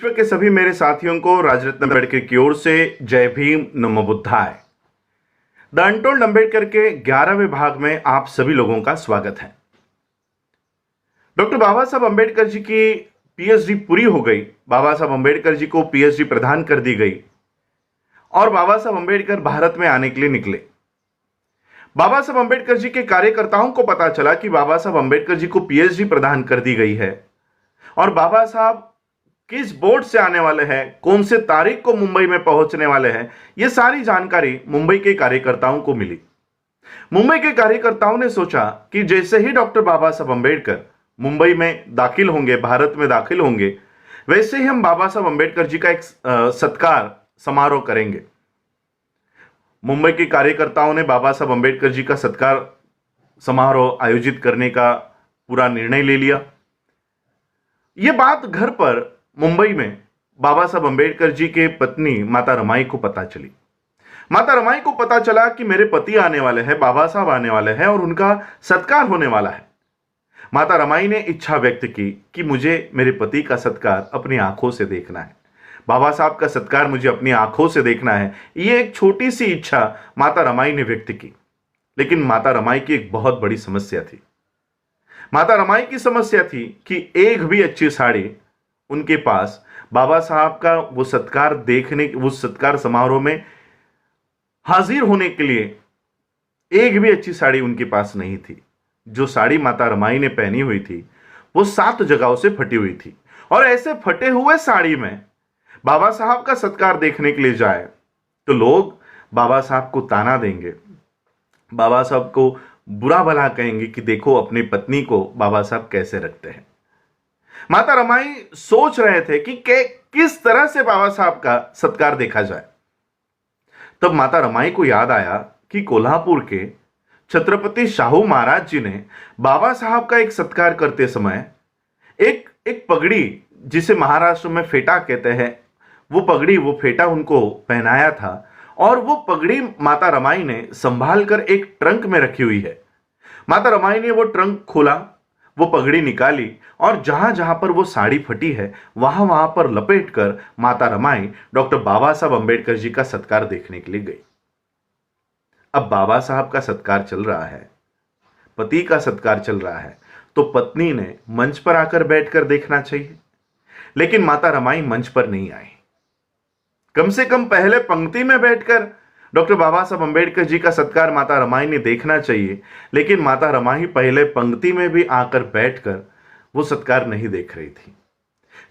विश्व के सभी मेरे साथियों को राजरत्न अम्बेडकर की ओर से जय भीम नमो बुद्धाय। द अनटोल्ड अम्बेडकर के 11वें भाग में आप सभी लोगों का स्वागत है। डॉक्टर बाबा साहब अम्बेडकर जी की पीएचडी पूरी हो गई। बाबा साहब अम्बेडकर जी को पीएचडी प्रदान कर दी गई और बाबा साहब अम्बेडकर भारत में आने के लिए निकले। बाबा साहब अम्बेडकर जी के कार्यकर्ताओं को पता चला कि बाबा साहब अम्बेडकर जी को पीएचडी प्रदान कर दी गई है और बाबा साहब किस बोर्ड से आने वाले हैं, कौन से तारीख को मुंबई में पहुंचने वाले हैं, यह सारी जानकारी मुंबई के कार्यकर्ताओं को मिली। मुंबई के कार्यकर्ताओं ने सोचा कि जैसे ही डॉक्टर बाबा साहब अम्बेडकर मुंबई में दाखिल होंगे, भारत में दाखिल होंगे, वैसे ही हम बाबा साहब अम्बेडकर जी का एक सत्कार समारोह करेंगे। मुंबई के कार्यकर्ताओं ने बाबा साहब अम्बेडकर जी का सत्कार समारोह आयोजित करने का पूरा निर्णय ले लिया। यह बात घर पर मुंबई में बाबा साहब अम्बेडकर जी के पत्नी माता रमाई को पता चली। माता रमाई को पता चला कि मेरे पति आने वाले हैं, बाबा साहब आने वाले हैं और उनका सत्कार होने वाला है। माता रमाई ने इच्छा व्यक्त की कि मुझे मेरे पति का सत्कार अपनी आंखों से देखना है, बाबा साहब का सत्कार मुझे अपनी आंखों से देखना है। यह एक छोटी सी इच्छा माता रमाई ने व्यक्त की, लेकिन माता रमाई की एक बहुत बड़ी समस्या थी। माता रमाई की समस्या थी कि एक भी अच्छी साड़ी उनके पास बाबा साहब का वो सत्कार देखने, उस सत्कार समारोह में हाजिर होने के लिए एक भी अच्छी साड़ी उनके पास नहीं थी। जो साड़ी माता रमाई ने पहनी हुई थी वो 7 जगहों से फटी हुई थी और ऐसे फटे हुए साड़ी में बाबा साहब का सत्कार देखने के लिए जाए तो लोग बाबा साहब को ताना देंगे, बाबा साहब को बुरा भला कहेंगे कि देखो अपनी पत्नी को बाबा साहब कैसे रखते हैं। माता रमाई सोच रहे थे कि किस तरह से बाबा साहब का सत्कार देखा जाए। तब माता रमाई को याद आया कि कोल्हापुर के छत्रपति शाहू महाराज जी ने बाबा साहब का एक सत्कार करते समय एक पगड़ी, जिसे महाराष्ट्र में फेटा कहते हैं, वो फेटा उनको पहनाया था और वो पगड़ी माता रमाई ने संभाल कर एक ट्रंक में रखी हुई है। माता रमाई ने वो ट्रंक खोला, वो पगड़ी निकाली और जहां जहां पर वो साड़ी फटी है वहां वहां पर लपेटकर माता रमाई डॉक्टर बाबा साहब अम्बेडकर जी का सत्कार देखने के लिए गई। अब बाबा साहब का सत्कार चल रहा है, पति का सत्कार चल रहा है, तो पत्नी ने मंच पर आकर बैठकर देखना चाहिए, लेकिन माता रमाई मंच पर नहीं आई। कम से कम पहले पंक्ति में बैठकर डॉक्टर बाबा साहब अम्बेडकर जी का सत्कार माता रमाई ने देखना चाहिए, लेकिन माता रमाई पहले पंक्ति में भी आकर बैठकर वो सत्कार नहीं देख रही थी।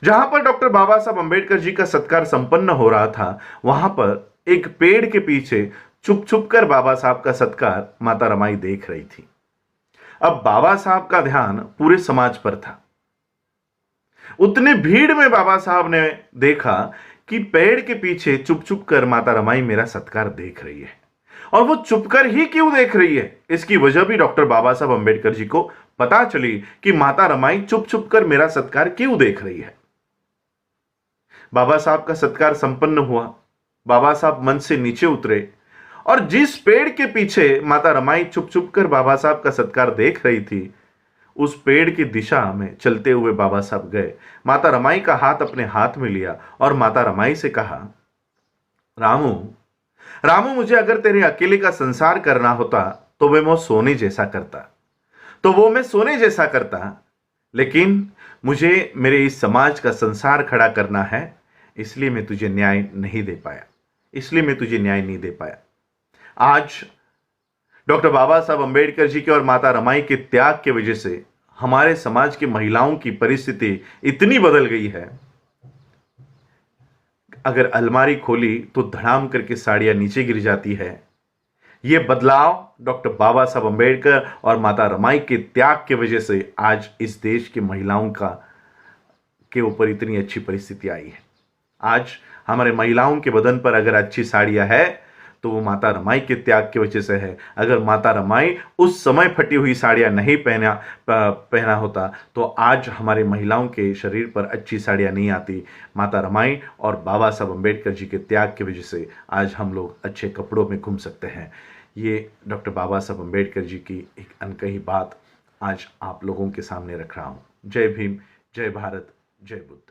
जहां पर डॉक्टर बाबा साहब अम्बेडकर जी का सत्कार संपन्न हो रहा था, वहां पर एक पेड़ के पीछे छुप छुप कर बाबा साहब का सत्कार माता रमाई देख रही थी। अब बाबा साहब का ध्यान पूरे समाज पर था। उतनी भीड़ में बाबा साहब ने देखा कि पेड़ के पीछे चुप चुप कर माता रमाई मेरा सत्कार देख रही है, और वो चुपकर ही क्यों देख रही है, इसकी वजह भी डॉक्टर बाबा साहब अम्बेडकर जी को पता चली कि माता रमाई चुप चुप कर मेरा सत्कार क्यों देख रही है। बाबा साहब का सत्कार संपन्न हुआ, बाबा साहब मंच से नीचे उतरे और जिस पेड़ के पीछे माता रमाई चुप चुप कर बाबा साहब का सत्कार देख रही थी, उस पेड़ की दिशा में चलते हुए बाबा साहब गए, माता रमाई का हाथ अपने हाथ में लिया और माता रमाई से कहा, रामू रामू, मुझे अगर तेरे अकेले का संसार करना होता तो मैं सोने जैसा करता, लेकिन मुझे मेरे इस समाज का संसार खड़ा करना है, इसलिए मैं तुझे न्याय नहीं दे पाया। आज डॉक्टर बाबा साहब अम्बेडकर जी के और माता रमाई के त्याग की वजह से हमारे समाज की महिलाओं की परिस्थिति इतनी बदल गई है, अगर अलमारी खोली तो धड़ाम करके साड़ियां नीचे गिर जाती है। यह बदलाव डॉक्टर बाबा साहब अम्बेडकर और माता रमाई के त्याग की वजह से आज इस देश की महिलाओं के ऊपर इतनी अच्छी परिस्थिति आई है। आज हमारे महिलाओं के बदन पर अगर अच्छी साड़ियां है तो वो माता रमाई के त्याग की वजह से है। अगर माता रमाई उस समय फटी हुई साड़ियां नहीं पहना होता तो आज हमारे महिलाओं के शरीर पर अच्छी साड़ियां नहीं आती। माता रमाई और बाबा साहब अम्बेडकर जी के त्याग की वजह से आज हम लोग अच्छे कपड़ों में घूम सकते हैं। ये डॉक्टर बाबा साहब अम्बेडकर जी की एक अनकही बात आज आप लोगों के सामने रख रहा हूँ। जय भीम, जय भारत, जय बुद्ध।